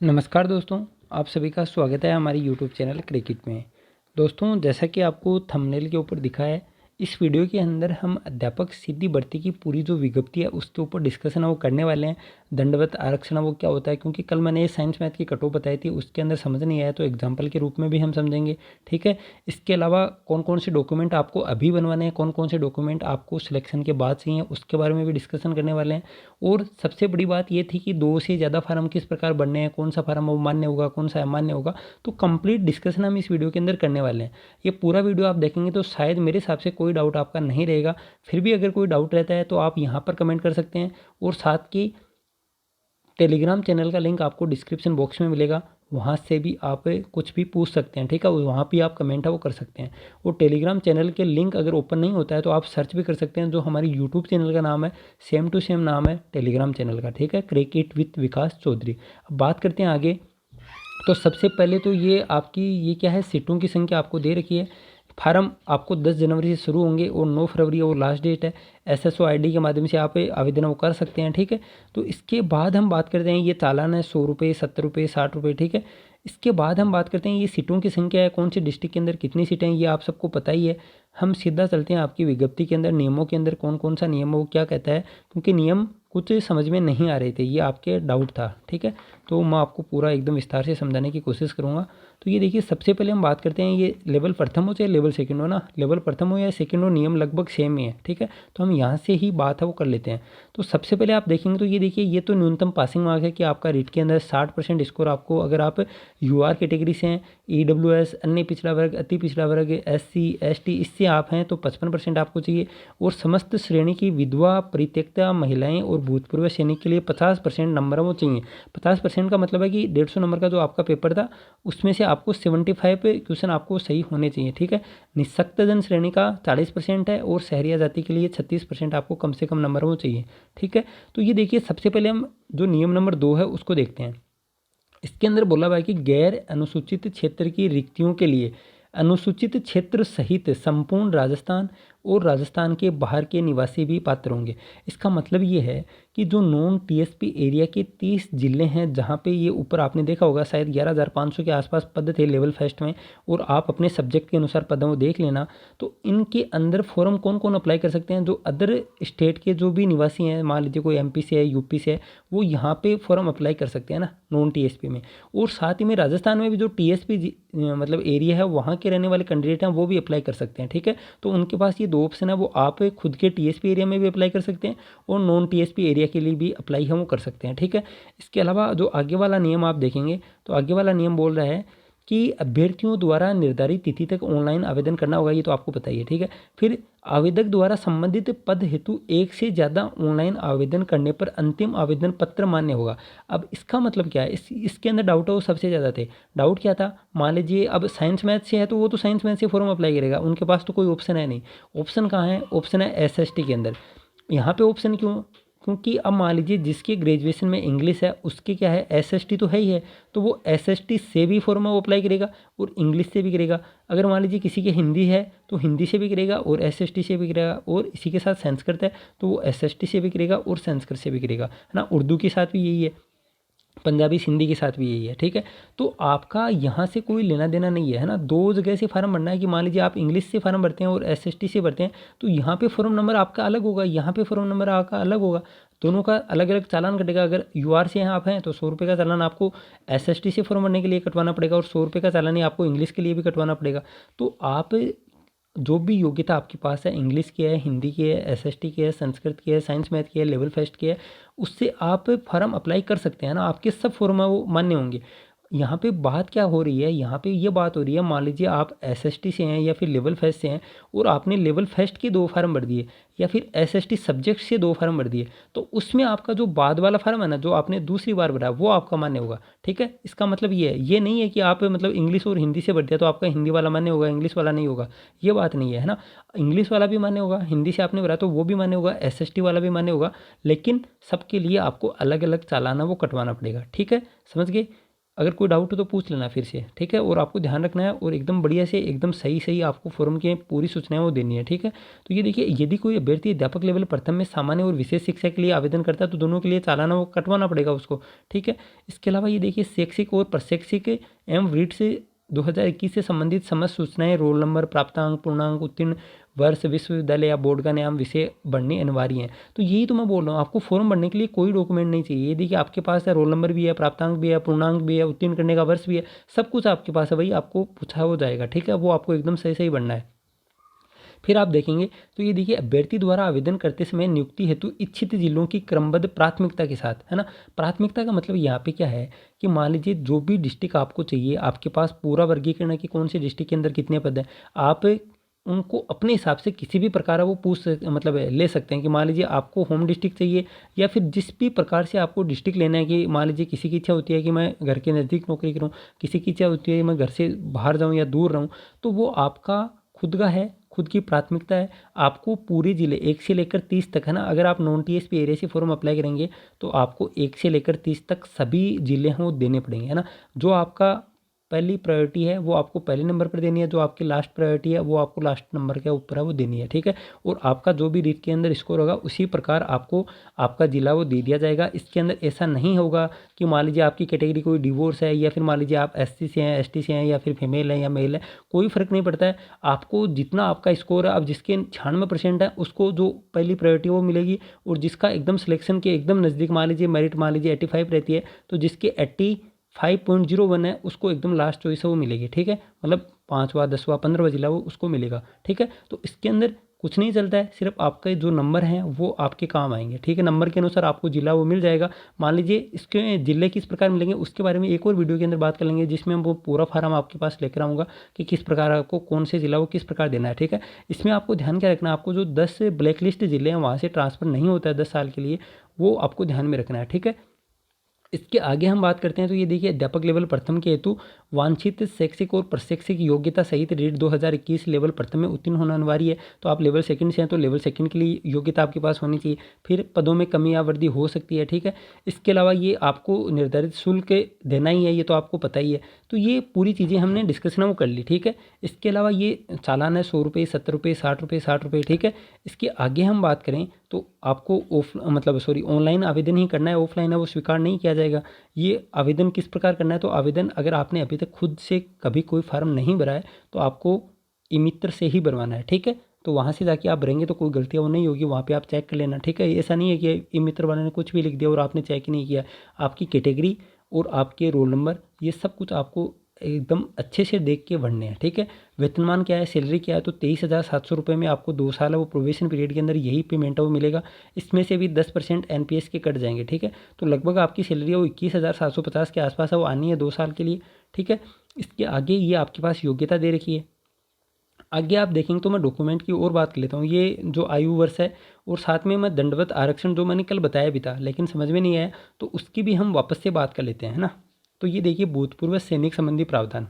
नमस्कार दोस्तों, आप सभी का स्वागत है हमारे यूट्यूब चैनल क्रिकेट में। दोस्तों, जैसा कि आपको थंबनेल के ऊपर दिखा है, इस वीडियो के अंदर हम अध्यापक सीधी भर्ती की पूरी जो विज्ञप्ति है उसके ऊपर डिस्कशन है वो करने वाले हैं। दंडवत आरक्षण वो क्या होता है, क्योंकि कल मैंने ये साइंस मैथ की कट ऑफ बताई थी, उसके अंदर समझ नहीं आया तो एग्जाम्पल के रूप में भी हम समझेंगे। ठीक है। इसके अलावा कौन कौन से डॉक्यूमेंट आपको अभी बनवाने हैं, कौन कौन से डॉक्यूमेंट आपको सिलेक्शन के बाद चाहिए, उसके बारे में भी डिस्कशन करने वाले हैं। और सबसे बड़ी बात ये थी कि 2 से ज़्यादा फार्म किस प्रकार बनने हैं, कौन सा फार्म वो मान्य होगा, कौन सा अमान्य होगा। तो कंप्लीट डिस्कशन हम इस वीडियो के अंदर करने वाले हैं। ये पूरा वीडियो आप देखेंगे तो शायद मेरे हिसाब से कोई डाउट आपका नहीं रहेगा। फिर भी अगर कोई डाउट रहता है तो आप यहाँ पर कमेंट कर सकते हैं। और साथ की टेलीग्राम चैनल का लिंक आपको डिस्क्रिप्शन बॉक्स में मिलेगा, वहाँ से भी आप कुछ भी पूछ सकते हैं। ठीक है, वहाँ भी आप कमेंट है वो कर सकते हैं। और टेलीग्राम चैनल के लिंक अगर ओपन नहीं होता है तो आप सर्च भी कर सकते हैं। जो हमारी यूट्यूब चैनल का नाम है, सेम टू सेम नाम है टेलीग्राम चैनल का। ठीक है, क्रिकेट विथ विकास चौधरी। अब बात करते हैं आगे। तो सबसे पहले तो ये आपकी ये क्या है, सीटों की संख्या आपको दे रखी है। फार्म आपको 10 जनवरी से शुरू होंगे और 9 फरवरी वो लास्ट डेट है। एसएसओ आईडी के माध्यम से आप आवेदन वो कर सकते हैं। ठीक है, तो इसके बाद हम बात करते हैं, ये चालान है 100 रुपये, 70 रुपये, 60 रुपये। ठीक है, इसके बाद हम बात करते हैं ये सीटों की संख्या है, कौन से डिस्ट्रिक्ट के अंदर कितनी सीटें हैं, ये आप सबको पता ही है। हम सीधा चलते हैं आपकी विज्ञप्ति के अंदर, नियमों के अंदर कौन कौन सा नियम है वो क्या कहता है, क्योंकि नियम कुछ समझ में नहीं आ रहे थे, ये आपके डाउट था। ठीक है, तो मैं आपको पूरा एकदम विस्तार से समझाने की कोशिश करूँगा। तो ये देखिए, सबसे पहले हम बात करते हैं, ये लेवल प्रथम हो चाहे लेवल सेकंड हो ना, लेवल प्रथम हो या सेकंड हो, नियम लगभग सेम ही है। ठीक है, तो हम यहाँ से ही बात है वो कर लेते हैं। तो सबसे पहले आप देखेंगे तो ये देखिए, ये तो न्यूनतम पासिंग मार्क है कि आपका रीट के अंदर 60% स्कोर आपको, अगर आप यूआर कैटेगरी से हैं, ईडब्ल्यूएस, अन्य पिछड़ा वर्ग, अति पिछड़ा वर्ग, एससी एसटी, इससे आप हैं तो 55% आपको चाहिए। और समस्त श्रेणी की विधवा, परित्यक्ता महिलाएं और भूतपूर्व सैनिक के लिए 50% नंबर वो चाहिए। 50% का मतलब है कि 150 नंबर का जो आपका पेपर था उसमें से आपको 75 क्वेश्चन आपको सही होने चाहिए। ठीक है, निःशक्त जन श्रेणी का 40% है और शहरिया जाति के लिए 36% आपको कम से कम नंबर वो चाहिए। ठीक है, तो ये देखिए, सबसे पहले हम जो नियम नंबर 2 है उसको देखते हैं। इसके अंदर बोला हुआ है कि गैर अनुसूचित क्षेत्र की रिक्तियों के लिए अनुसूचित क्षेत्र सहित संपूर्ण राजस्थान और राजस्थान के बाहर के निवासी भी पात्र होंगे। इसका मतलब ये है कि जो नॉन टीएसपी एरिया के 30 जिले हैं, जहाँ पे ये ऊपर आपने देखा होगा शायद 11,500 के आसपास पद थे लेवल फर्स्ट में, और आप अपने सब्जेक्ट के अनुसार पदों को देख लेना। तो इनके अंदर फॉर्म कौन कौन अप्लाई कर सकते हैं, जो अदर स्टेट के जो भी निवासी हैं, मान लीजिए कोई एमपी से है, यूपी से है, वो यहाँ पे फॉर्म अप्लाई कर सकते हैं ना, नॉन टीएसपी में। और साथ ही में राजस्थान में भी जो टीएसपी मतलब एरिया है, वहाँ के रहने वाले कैंडिडेट हैं वो भी अप्लाई कर सकते हैं। ठीक है, तो उनके पास ये 2 ऑप्शन है, वो आप खुद के टीएसपी एरिया में भी अप्लाई कर सकते हैं और नॉन टीएसपी एरिया के लिए भी अप्लाई है वो कर सकते हैं। ठीक है, इसके अलावा जो आगे वाला नियम आप देखेंगे तो आगे वाला नियम बोल रहा है कि अभ्यर्थियों द्वारा निर्धारित तिथि तक ऑनलाइन आवेदन करना होगा, ये तो आपको पता ही है। ठीक है, फिर आवेदक द्वारा संबंधित पद हेतु एक से ज़्यादा ऑनलाइन आवेदन करने पर अंतिम आवेदन पत्र मान्य होगा। अब इसका मतलब क्या है, इसके अंदर डाउट है वो सबसे ज़्यादा थे। डाउट क्या था, मान लीजिए अब साइंस मैथ से है तो वो तो साइंस मैथ से फॉर्म अप्लाई करेगा, उनके पास तो कोई ऑप्शन है नहीं। ऑप्शन कहाँ है, ऑप्शन है एसएसटी के अंदर। यहाँ पे ऑप्शन क्यों, क्योंकि अब मान लीजिए जिसके ग्रेजुएशन में इंग्लिश है उसके क्या है, एसएसटी तो है ही है, तो वो एसएसटी से भी फॉर्म वो अप्लाई करेगा और इंग्लिश से भी करेगा। अगर मान लीजिए किसी के हिंदी है तो हिंदी से भी करेगा और एसएसटी से भी करेगा, और इसी के साथ संस्कृत है तो वो एसएसटी से भी करेगा और संस्कृत से भी करेगा, है ना। उर्दू के साथ भी यही है, पंजाबी हिंदी के साथ भी यही है। ठीक है, तो आपका यहाँ से कोई लेना देना नहीं है ना। 2 जगह से फार्म भरना है, कि मान लीजिए आप इंग्लिश से फार्म भरते हैं और एसएसटी से भरते हैं तो यहाँ पे फॉर्म नंबर आपका अलग होगा, यहाँ पे फॉर्म नंबर आपका अलग होगा, दोनों का अलग अलग चालान कटेगा। अगर यूआर से यहाँ आप हैं तो 100 रुपये का चालान आपको एसएसटी से फॉर्म भरने के लिए कटवाना पड़ेगा और 100 रुपये का चालान ही आपको इंग्लिश के लिए भी कटवाना पड़ेगा। तो आप जो भी योग्यता आपके पास है, इंग्लिश की है, हिंदी की है, एसएसटी की है, संस्कृत की है, साइंस मैथ की है, लेवल फर्स्ट की है, उससे आप फॉर्म अप्लाई कर सकते हैं ना। आपके सब फॉर्म है वो मान्य होंगे। यहाँ पे बात क्या हो रही है, यहाँ पे ये बात हो रही है, मान लीजिए आप एसएसटी से हैं या फिर लेवल फर्स्ट से हैं और आपने लेवल फर्स्ट के 2 फार्म भर दिए या फिर एसएसटी सब्जेक्ट से 2 फार्म भर दिए, तो उसमें आपका जो बाद वाला फार्म है ना, जो आपने दूसरी बार भरा वो आपका मान्य होगा। ठीक है, इसका मतलब ये है, ये नहीं है कि आप मतलब इंग्लिश और हिंदी से भर दिया तो आपका हिंदी वाला मान्य होगा, इंग्लिश वाला नहीं होगा, ये बात नहीं है ना। इंग्लिश वाला भी मान्य होगा, हिंदी से आपने भरा तो वो भी मान्य होगा, एसएसटी वाला भी मान्य होगा, लेकिन सबके लिए आपको अलग अलग चालाना वो कटवाना पड़ेगा। ठीक है, समझ गए। अगर कोई डाउट हो तो पूछ लेना फिर से, ठीक है। और आपको ध्यान रखना है और एकदम बढ़िया से एकदम सही सही आपको फॉर्म की पूरी सूचनाएं वो देनी है, ठीक है। तो ये देखिए, यदि कोई अभ्यर्थी अध्यापक लेवल प्रथम में सामान्य और विशेष शिक्षा के लिए आवेदन करता है तो दोनों के लिए चालाना वो कटवाना पड़ेगा उसको, ठीक है। इसके अलावा ये देखिए, शैक्षिक और प्रशैक्षिक एवं रीट से 2021 से संबंधित समस्त सूचनाएं, रोल नंबर, प्राप्तांक, पूर्णांक, उत्तीर्ण वर्ष, विश्वविद्यालय या बोर्ड का नाम, विषय भरने अनिवार्य है। तो यही तो मैं बोल रहा हूँ, आपको फॉर्म भरने के लिए कोई डॉक्यूमेंट नहीं चाहिए। ये देखिए, आपके पास है, रोल नंबर भी है, प्राप्तांक भी है, पूर्णांक भी है, उत्तीर्ण करने का वर्ष भी है, सब कुछ आपके पास है, वही आपको पूछा हो जाएगा, ठीक है। वो आपको एकदम सही सही भरना है। फिर आप देखेंगे तो ये देखिए, अभ्यर्थी द्वारा आवेदन करते समय नियुक्ति हेतु इच्छित जिलों की क्रमबद्ध प्राथमिकता के साथ, है ना। प्राथमिकता का मतलब यहाँ पे क्या है कि मान लीजिए जो भी डिस्ट्रिक्ट आपको चाहिए, आपके पास पूरा वर्गीकरण है कि कौन से डिस्ट्रिक्ट के अंदर कितने पद हैं, आप उनको अपने हिसाब से किसी भी प्रकार वो मतलब ले सकते हैं कि मान लीजिए आपको होम डिस्ट्रिक्ट चाहिए, या फिर जिस भी प्रकार से आपको डिस्ट्रिक्ट लेना है, कि मान लीजिए किसी की इच्छा होती है कि मैं घर के नज़दीक नौकरी करूँ, किसी की इच्छा होती है कि मैं घर से बाहर जाऊँ या दूर रहूँ, तो वो आपका खुद का है, खुद की प्राथमिकता है। आपको पूरे ज़िले 1 से लेकर 30 तक, है ना, अगर आप नॉन टीएसपी एरिया से फॉर्म अप्लाई करेंगे तो आपको 1 से लेकर 30 तक सभी ज़िले हैं वो देने पड़ेंगे, है ना। जो आपका पहली प्रायोरिटी है वो आपको पहले नंबर पर देनी है, जो आपकी लास्ट प्रायोरिटी है वो आपको लास्ट नंबर के ऊपर है वो देनी है, ठीक है। और आपका जो भी रीट के अंदर स्कोर होगा उसी प्रकार आपको आपका ज़िला वो दे दिया जाएगा। इसके अंदर ऐसा नहीं होगा कि मान लीजिए आपकी कैटेगरी कोई डिवोर्स है, या फिर मान लीजिए आप एससी से हैं, एसटी से हैं, या फिर फीमेल है या मेल है, कोई फ़र्क नहीं पड़ता है। आपको जितना आपका स्कोर है, अब जिसके 96% है उसको जो पहली प्रायोरिटी वो मिलेगी, और जिसका एकदम सिलेक्शन के एकदम नज़दीक, मान लीजिए मेरिट मान लीजिए 85 रहती है, तो जिसके 85.01 है उसको एकदम लास्ट चॉइस है वो मिलेगी, ठीक है। मतलब 5वां 10वां 15वां जिला वो उसको मिलेगा, ठीक है। तो इसके अंदर कुछ नहीं चलता है, सिर्फ आपके जो नंबर हैं वो आपके काम आएंगे, ठीक है। नंबर के अनुसार आपको जिला वो मिल जाएगा। मान लीजिए इसके ज़िले किस प्रकार मिलेंगे उसके बारे में एक और वीडियो के अंदर बात कर लेंगे, जिसमें हम वो पूरा फार्म आपके पास लेकर आऊँगा कि किस प्रकार आपको कौन से ज़िला वो किस प्रकार देना है, ठीक है। इसमें आपको ध्यान क्या रखना है, आपको जो 10 ब्लैक लिस्ट ज़िले हैं वहाँ से ट्रांसफ़र नहीं होता है 10 साल के लिए, वो आपको ध्यान में रखना है, ठीक है। इसके आगे हम बात करते हैं तो ये देखिए, अध्यापक लेवल प्रथम के हेतु वांछित शैक्षिक और प्रशैक्षिक योग्यता सहित रीट 2021 लेवल प्रथम में उत्तीर्ण होना अनिवार्य है। तो आप लेवल सेकंड से हैं तो लेवल सेकंड के लिए योग्यता आपके पास होनी चाहिए। फिर पदों में कमी या वृद्धि हो सकती है, ठीक है। इसके अलावा ये आपको निर्धारित शुल्क देना ही है, ये तो आपको पता ही है। तो ये पूरी चीज़ें हमने डिस्कशन वो कर ली, ठीक है। इसके अलावा ये चालान है 100 रुपये, 70 रुपये, 60 रुपये, 60 रुपये, ठीक है। इसके आगे हम बात करें तो आपको ऑनलाइन आवेदन ही करना है, ऑफलाइन है वो स्वीकार नहीं किया जाएगा। ये आवेदन किस प्रकार करना है, तो आवेदन अगर आपने अभी तक खुद से कभी कोई फार्म नहीं भरा है तो आपको ई मित्र से ही भरवाना है, ठीक है। तो वहाँ से जाके आप भरेंगे तो कोई गलतियाँ वो नहीं होगी, वहाँ पे आप चेक कर लेना, ठीक है। ऐसा नहीं है कि ई मित्र वाले ने कुछ भी लिख दिया और आपने चेक ही नहीं किया। आपकी कैटेगरी और आपके रोल नंबर ये सब कुछ आपको एकदम अच्छे से देख के भरने हैं, ठीक है। वेतनमान क्या है, सैलरी क्या है, तो 23,700 रुपये में आपको 2 साल है वो प्रोबेशन पीरियड के अंदर यही पेमेंट है वो मिलेगा। इसमें से भी 10% एनपीएस के कट जाएंगे, ठीक है। तो लगभग आपकी सैलरी है वो 21,750 के आसपास है वो आनी है 2 साल के लिए, ठीक है। इसके आगे ये आपके पास योग्यता दे रखी है। आगे आप देखेंगे तो मैं डॉक्यूमेंट की और बात कर लेता हूँ। ये जो आयु वर्ष है और साथ में मैं दंडवत आरक्षण जो मैंने कल बताया भी था लेकिन समझ में नहीं आया, तो उसकी भी हम वापस से बात कर लेते हैं, है ना। तो ये देखिए, भूतपूर्व सैनिक संबंधी प्रावधान।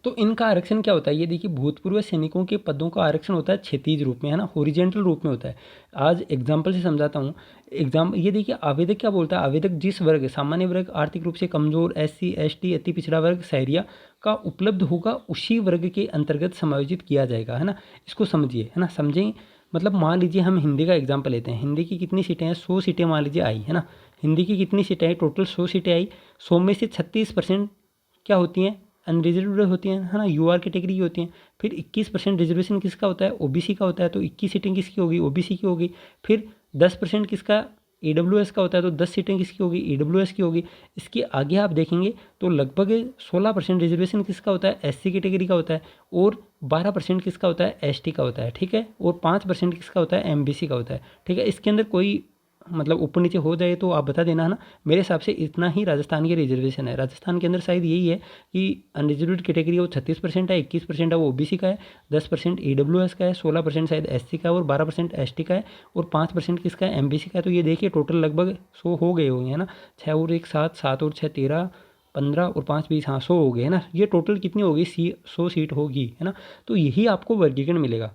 तो इनका आरक्षण क्या होता है, ये देखिए, भूतपूर्व सैनिकों के पदों का आरक्षण होता है क्षैतिज रूप में, है ना, हॉरिजेंटल रूप में होता है। आज एग्जाम्पल से समझाता हूँ। ये देखिए, आवेदक क्या बोलता है, आवेदक जिस वर्ग, सामान्य वर्ग, आर्थिक रूप से कमजोर, एससी एसटी, अति पिछड़ा वर्ग, शहरिया का उपलब्ध होगा उसी वर्ग के अंतर्गत समायोजित किया जाएगा, है ना। इसको समझिए, है ना, समझें। मतलब मान लीजिए हम हिंदी का एग्जाम्पल लेते हैं। हिंदी की कितनी सीटें हैं, 100 सीटें मान लीजिए आई, है ना। हिंदी की कितनी सीटें आई, टोटल 100 सीटें आई। 100 में से 36% क्या होती हैं, अनरिजर्व्ड होती हैं, है ना, यूआर कैटेगरी की होती हैं। फिर 21% रिजर्वेशन किसका होता है, ओबीसी का होता है, तो 21 सीटें किसकी होगी, ओबीसी की होगी। फिर 10% किसका, ईडब्ल्यूएस का होता है, तो 10 सीटें किसकी होगी, ईडब्ल्यूएस की होगी। इसके आगे आप देखेंगे तो लगभग 16% रिजर्वेशन किसका होता है, एससी कैटेगरी का होता है, और 12% किसका होता है, एसटी का होता है, ठीक है। और 5% किसका होता है, एमबीसी का होता है, ठीक है। इसके अंदर कोई मतलब ऊपर नीचे हो जाए तो आप बता देना, है ना। मेरे हिसाब से इतना ही राजस्थान की रिजर्वेशन है। राजस्थान के अंदर शायद यही है कि अनरिजर्व्ड कैटेगरी वो 36% है, 21% है वो ओबीसी का है, 10% ईडब्ल्यूएस का है, 16% शायद एससी का है, और 12% एसटी का है, और 5% किसका है, एमबीसी का है। तो ये देखिए टोटल लगभग 100 हो गए होंगे, है ना। 6 और 1 7, 7 और 6 13, 15 और 5 20, हाँ 100 हो गए, है ना। ये टोटल कितनी होगी, 100 सीट होगी, है ना। तो यही आपको वर्गीकरण मिलेगा।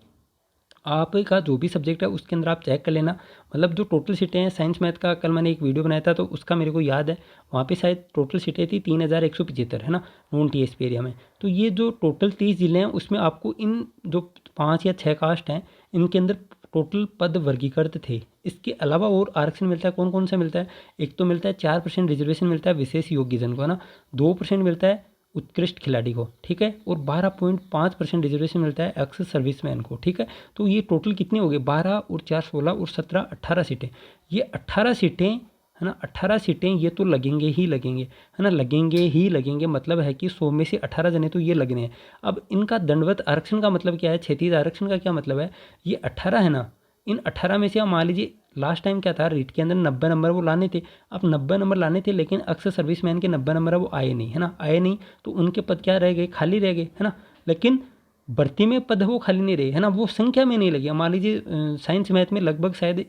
आपका जो भी सब्जेक्ट है उसके अंदर आप चेक कर लेना, मतलब जो टोटल सीटें हैं साइंस मैथ का कल मैंने एक वीडियो बनाया था तो उसका मेरे को याद है, वहाँ पे शायद टोटल सीटें थी 3175 है ना, नॉन टीएसपी एरिया में। तो ये जो टोटल 30 ज़िले हैं उसमें आपको इन जो 5 या 6 कास्ट हैं इनके अंदर टोटल पद वर्गीकृत थे। इसके अलावा और आरक्षण मिलता है, कौन कौन सा मिलता है? एक तो मिलता है 4% रिजर्वेशन मिलता है विशेष योग्यजन को, है ना, 2% मिलता है उत्कृष्ट खिलाड़ी को, ठीक है, और 12.5% रिजर्वेशन मिलता है एक्स सर्विसमैन को, ठीक है। तो ये टोटल कितने हो गए? 12 और 4 16 और 17 18 सीटें। ये 18 सीटें, है ना, 18 सीटें ये तो लगेंगे ही लगेंगे, है ना, लगेंगे ही लगेंगे, मतलब है कि 100 में से 18 जने तो ये लगने हैं। अब इनका दंडवत आरक्षण का मतलब क्या है, क्षैतिज आरक्षण का क्या मतलब है? ये 18 है ना, इन 18 में से आप मान लीजिए लास्ट टाइम क्या था, रीट के अंदर 90 नंबर वो लाने थे। अब 90 नंबर लाने थे लेकिन अक्सर सर्विसमैन के 90 नंबर वो आए नहीं, है ना, आए नहीं, तो उनके पद क्या रह गए? खाली रह गए, है ना। लेकिन भर्ती में पद वो खाली नहीं रहे, है ना, वो संख्या में नहीं लगी। मान लीजिए साइंस मैथ में लगभग शायद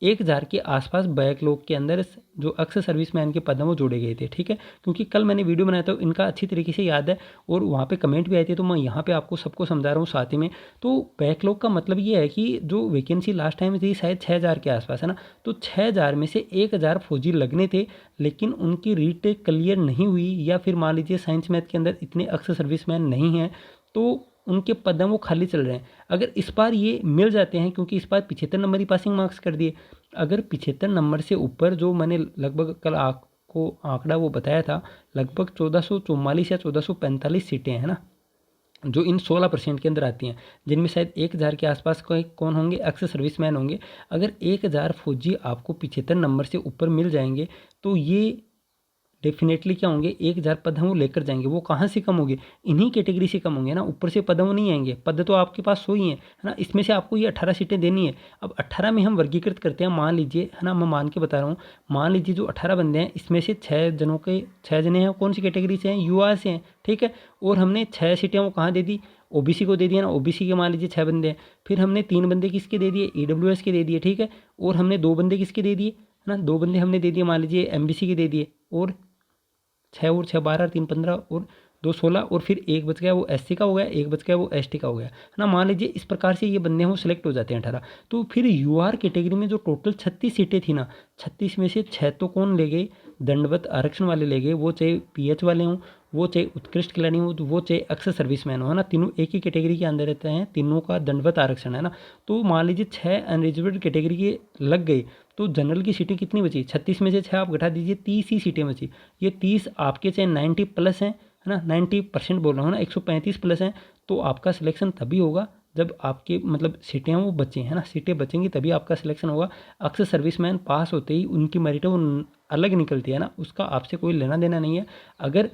1000 के आसपास बैकलॉग के अंदर जो अक्सर सर्विसमैन के पद हैं वो जोड़े गए थे, ठीक है। क्योंकि कल मैंने वीडियो बनाया था इनका अच्छी तरीके से याद है और वहाँ पे कमेंट भी आए थे, तो मैं यहाँ पे आपको सबको समझा रहा हूँ साथ ही में। तो बैकलॉग का मतलब ये है कि जो वैकेंसी लास्ट टाइम थी शायद 6000 के आसपास, है ना, तो 6000 में से 1000 फौजी लगने थे लेकिन उनकी रीटेक क्लियर नहीं हुई, या फिर मान लीजिए साइंस मैथ के अंदर इतने अक्सर सर्विसमैन नहीं हैं तो उनके पद हैं वो खाली चल रहे हैं। अगर इस बार ये मिल जाते हैं, क्योंकि इस बार 75 नंबर ही पासिंग मार्क्स कर दिए, अगर 75 नंबर से ऊपर जो मैंने लगभग कल आपको आंकड़ा वो बताया था, लगभग 1444 या 1445 सीटें हैं ना, जो इन 16% के अंदर आती हैं, जिनमें शायद 1000 के आसपास कोई कौन होंगे? अक्सर सर्विसमैन होंगे। अगर 1000 फौजी आपको 75 नंबर से ऊपर मिल जाएंगे तो ये डेफिनेटली क्या होंगे? 1000 पद हैं वो लेकर जाएंगे। वो कहाँ से कम होंगे? इन्हीं कैटेगरी से कम होंगे ना, ऊपर से पद वो नहीं आएंगे। पद तो आपके पास 100 ही हैं, है ना, इसमें से आपको ये 18 सीटें देनी है। अब 18 में हम वर्गीकृत करते हैं, मान लीजिए, है ना, मैं मान के बता रहा हूँ, मान लीजिए जो 18 बंदे हैं इसमें से 6 जने हैं कौन सी कैटेगरी से हैं? युवा से हैं, ठीक है। और हमने 6 सीटें वो कहाँ दे दी? ओबीसी को दे दिया ना, ओबीसी के मान लीजिए 6 बंदे हैं। फिर हमने 3 बंदे किसके दे दिए? ईडब्ल्यूएस के दे दिए, ठीक है। और हमने 2 बंदे किसके दे दिए? है ना, 2 बंदे हमने दे दिए मान लीजिए एमबीसी के दे दिए, और 6 और 6 12, 3 15 और 2 16, और फिर एक बच गया वो एससी का हो गया, एक बच गया वो एसटी का हो गया, है ना। मान लीजिए इस प्रकार से ये बंदे हैं वो सिलेक्ट हो जाते हैं 18। तो फिर यूआर कैटेगरी में जो टोटल 36 सीटें थी ना, 36 में से 6 तो कौन ले गए? दंडवत आरक्षण वाले ले गए, वो चाहे पीएच वाले हों, वो चाहे उत्कृष्ट खिलाड़ी हो, तो वो चाहे अक्सर सर्विसमैन हो, है ना, तीनों एक ही कैटेगरी के अंदर रहते हैं, तीनों का दंडवत आरक्षण है ना। तो मान लीजिए 6 अनरिजर्वेड कैटेगरी के लग गए, तो जनरल की सीटें कितनी बची? 36 में से 6 आप घटा दीजिए, 30 ही सीटें बची। ये 30 आपके चाहे 90 प्लस हैं, है ना, 90% बोल रहा हूँ ना, 135 प्लस हैं, तो आपका सिलेक्शन तभी होगा जब आपके मतलब सीटें वो बचें, है ना, सीटें बचेंगी तभी आपका सिलेक्शन होगा। अक्सर सर्विसमैन पास होते ही उनकी मेरिट वो अलग निकलती है ना, उसका आपसे कोई लेना देना नहीं है। अगर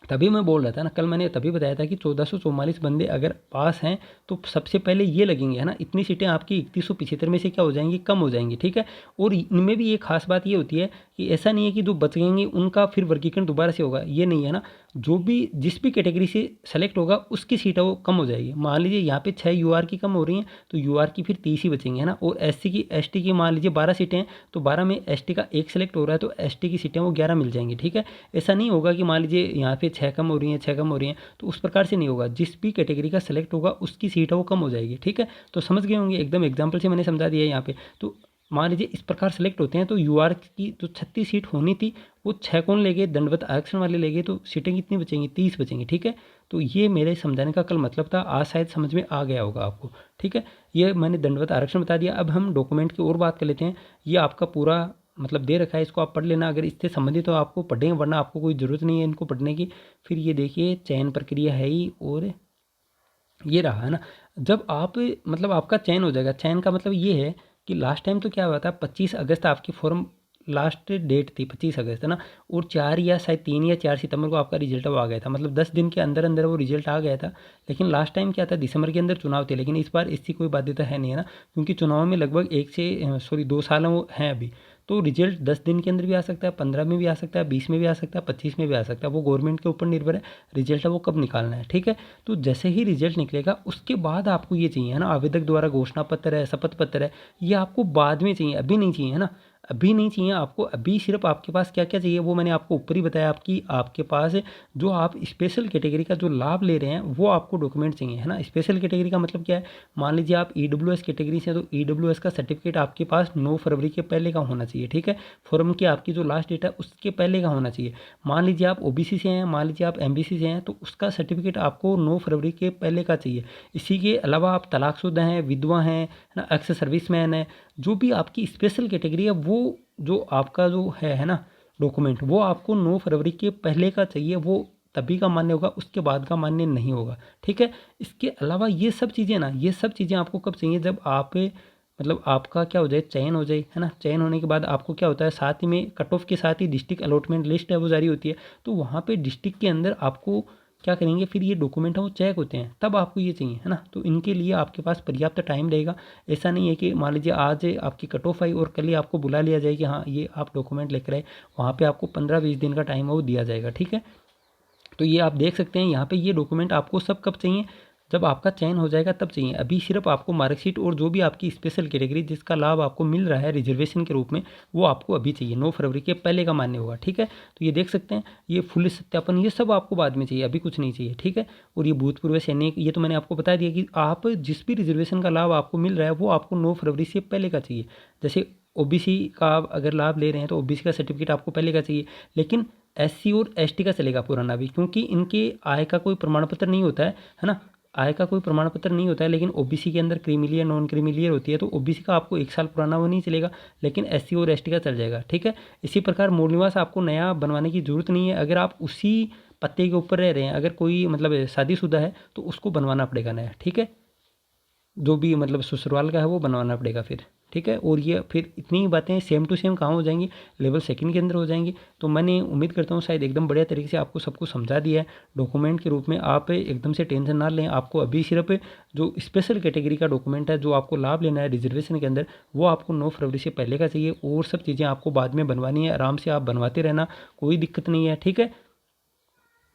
तभी मैं बोल रहा था ना, कल मैंने तभी बताया था कि 1444 बंदे अगर पास हैं तो सबसे पहले ये लगेंगे, है ना। इतनी सीटें आपकी 3175 में से क्या हो जाएंगी? कम हो जाएंगी, ठीक है। और इनमें भी एक खास बात ये होती है कि ऐसा नहीं है कि जो बच गएंगे उनका फिर वर्गीकरण दोबारा से होगा, ये नहीं है ना। जो भी जिस भी कैटेगरी से सेलेक्ट होगा उसकी सीटें वो कम हो जाएगी। मान लीजिए यहाँ पे 6 यूआर की कम हो रही हैं तो यूआर की फिर 30 ही बचेंगे, है ना। और एससी की एसटी की मान लीजिए 12 सीटें हैं तो 12 में एसटी का एक सेलेक्ट हो रहा है तो एसटी की सीटें वो 11 मिल जाएंगी, ठीक है। ऐसा नहीं होगा कि मान लीजिए यहाँ पे 6 कम हो रही हैं, 6 कम हो रही हैं, तो उस प्रकार से नहीं होगा। जिस भी कैटेगरी का सेलेक्ट होगा उसकी सीट है वो कम हो जाएगी, ठीक है। तो समझ गए होंगे, एकदम एग्जाम्पल से मैंने समझा दिया है यहाँ पे। तो मान लीजिए इस प्रकार सेलेक्ट होते हैं तो यूआर की जो 36 सीट होनी थी वो 6 कौन ले गए? दंडवत आरक्षण वाले ले गए, तो सीटें कितनी बचेंगी? 30 बचेंगी, ठीक है। तो ये मेरे समझाने का कल मतलब था, आज शायद समझ में आ गया होगा आपको, ठीक है। ये मैंने दंडवत आरक्षण बता दिया। अब हम डॉक्यूमेंट की और बात कर लेते हैं। ये आपका पूरा मतलब दे रखा है, इसको आप पढ़ लेना, अगर इससे संबंधित तो आपको पढ़ेंगे, वरना आपको कोई ज़रूरत नहीं है इनको पढ़ने की। फिर ये देखिए चयन प्रक्रिया है ही, और ये रहा, है ना। जब आप मतलब आपका चयन हो जाएगा, चयन का मतलब ये है कि लास्ट टाइम तो क्या हुआ था, 25 अगस्त आपकी फॉर्म लास्ट डेट थी, 25 अगस्त, है ना। और 4 या शायद 3 या 4 सितंबर को आपका रिजल्ट वो आ गया था, मतलब 10 दिन के अंदर अंदर वो रिजल्ट आ गया था। लेकिन लास्ट टाइम क्या था, दिसंबर के अंदर चुनाव थे, लेकिन इस बार इसकी कोई बाध्यता है नहीं, है ना, क्योंकि चुनाव में लगभग 2 साल वो हैं अभी। तो रिजल्ट 10 दिन के अंदर भी आ सकता है, 15 में भी आ सकता है, 20 में भी आ सकता है, 25 में भी आ सकता है, वो गवर्नमेंट के ऊपर निर्भर है। रिजल्ट है वो कब निकालना है, ठीक है। तो जैसे ही रिजल्ट निकलेगा उसके बाद आपको ये चाहिए, है ना, आवेदक द्वारा घोषणा पत्र है, शपथ पत्र है, ये आपको बाद में चाहिए, अभी नहीं चाहिए, है ना। अभी नहीं चाहिए आपको। अभी सिर्फ आपके पास क्या क्या चाहिए वो मैंने आपको ऊपर ही बताया, आपके पास जो आप स्पेशल कैटेगरी का जो लाभ ले रहे हैं वो आपको डॉक्यूमेंट चाहिए, है ना। स्पेशल कैटेगरी का मतलब क्या है, मान लीजिए आप EWS कैटेगरी से हैं तो EWS का सर्टिफिकेट आपके पास 9 फरवरी के पहले का होना चाहिए, ठीक है। फॉर्म की आपकी जो लास्ट डेट है उसके पहले का होना चाहिए। मान लीजिए आप OBC से हैं, मान लीजिए आप MBC से हैं, तो उसका सर्टिफिकेट आपको 9 फरवरी के पहले का चाहिए। इसी के अलावा आप तलाकशुदा हैं, विधवा हैं, है ना, एक्स सर्विसमैन है, जो भी आपकी स्पेशल कैटेगरी है वो जो आपका जो है ना डॉक्यूमेंट, वो आपको 9 फरवरी के पहले का चाहिए। वो तभी का मान्य होगा, उसके बाद का मान्य नहीं होगा, ठीक है। इसके अलावा ये सब चीज़ें ना, ये सब चीज़ें आपको कब चाहिए, जब आप मतलब आपका क्या हो जाए, चयन हो जाए, है ना। चयन होने के बाद आपको क्या होता है, साथ ही में कट ऑफ के साथ ही डिस्ट्रिक्ट अलॉटमेंट लिस्ट है वो जारी होती है। तो वहाँ पे डिस्ट्रिक्ट के अंदर आपको क्या करेंगे, फिर ये डॉक्यूमेंट है वो चेक होते हैं, तब आपको ये चाहिए, है ना। तो इनके लिए आपके पास पर्याप्त टाइम रहेगा। ऐसा नहीं है कि मान लीजिए आज आपकी कट ऑफ आई और कल ही आपको बुला लिया जाए कि हाँ ये आप डॉक्यूमेंट लेकर आए। वहाँ पे आपको 15-20 दिन का टाइम है वो दिया जाएगा, ठीक है। तो ये आप देख सकते हैं यहाँ पे, ये डॉक्यूमेंट आपको सब कब चाहिए, जब आपका चयन हो जाएगा तब चाहिए। अभी सिर्फ आपको मार्कशीट और जो भी आपकी स्पेशल कैटेगरी जिसका लाभ आपको मिल रहा है रिजर्वेशन के रूप में, वो आपको अभी चाहिए, 9 फरवरी के पहले का मान्य होगा, ठीक है। तो ये देख सकते हैं, ये फुल सत्यापन ये सब आपको बाद में चाहिए, अभी कुछ नहीं चाहिए, ठीक है। और ये भूतपूर्व सैनिक, ये तो मैंने आपको बता दिया कि आप जिस भी रिजर्वेशन का लाभ आपको मिल रहा है वो आपको 9 फरवरी से पहले का चाहिए। जैसे OBC का आप अगर लाभ ले रहे हैं तो OBC का सर्टिफिकेट आपको पहले का चाहिए, लेकिन SC और ST का चलेगा पुराना भी, क्योंकि इनके आय का कोई प्रमाण पत्र नहीं होता है ना। आय का कोई प्रमाण पत्र नहीं होता है, लेकिन OBC के अंदर क्रीमिलियर नॉन क्रीमिलियर होती है, तो OBC का आपको 1 साल पुराना वो नहीं चलेगा, लेकिन SC और ST का चल जाएगा, ठीक है। इसी प्रकार मूल निवास आपको नया बनवाने की जरूरत नहीं है। अगर आप उसी पत्ते के ऊपर रह रहे हैं, अगर कोई मतलब शादीशुदा है तो उसको बनवाना पड़ेगा नया, ठीक है। जो भी मतलब ससुराल का है वो बनवाना पड़ेगा फिर, ठीक है। और ये फिर इतनी ही बातें सेम टू सेम कहाँ हो जाएंगी, लेवल 2 के अंदर हो जाएंगी। तो मैंने उम्मीद करता हूँ शायद एकदम बढ़िया तरीके से आपको सब कुछ समझा दिया है डॉक्यूमेंट के रूप में। आप एकदम से टेंशन ना लें, आपको अभी सिर्फ जो स्पेशल कैटेगरी का डॉक्यूमेंट है जो आपको लाभ लेना है रिजर्वेशन के अंदर, वो आपको 9 फरवरी से पहले का चाहिए, और सब चीज़ें आपको बाद में बनवानी है। आराम से आप बनवाते रहना, कोई दिक्कत नहीं है, ठीक है।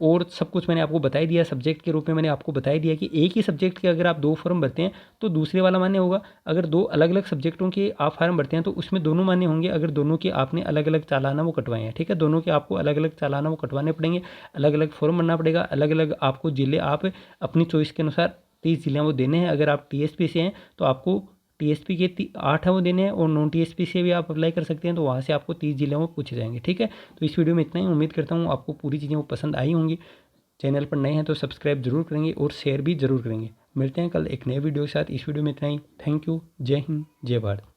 और सब कुछ मैंने आपको बता ही दिया। सब्जेक्ट के रूप में मैंने आपको बता ही दिया कि एक ही सब्जेक्ट के अगर आप 2 फॉर्म भरते हैं तो दूसरे वाला मान्य होगा। अगर 2 अलग अलग सब्जेक्टों के आप फार्म भरते हैं तो उसमें दोनों मान्य होंगे, अगर दोनों के आपने अलग अलग चालाना वो कटवाए हैं, ठीक है। दोनों के आपको अलग अलग चालाना वो कटवाने पड़ेंगे, अलग अलग फॉर्म भरना पड़ेगा, अलग अलग आपको जिले आप अपनी चॉइस के अनुसार 30 जिले वो देने हैं। अगर आप TSP से हैं तो आपको TSP के 8 है वो देने हैं, और नॉन TSP से भी आप अप्लाई कर सकते हैं, तो वहाँ से आपको 30 जिले वो पूछे जाएंगे, ठीक है। तो इस वीडियो में इतना ही। उम्मीद करता हूँ आपको पूरी चीज़ें वो पसंद आई होंगी। चैनल पर नए हैं तो सब्सक्राइब जरूर करेंगे और शेयर भी जरूर करेंगे। मिलते हैं कल एक नए वीडियो के साथ। इस वीडियो में इतना ही। Thank you. जय हिंद, जय भारत।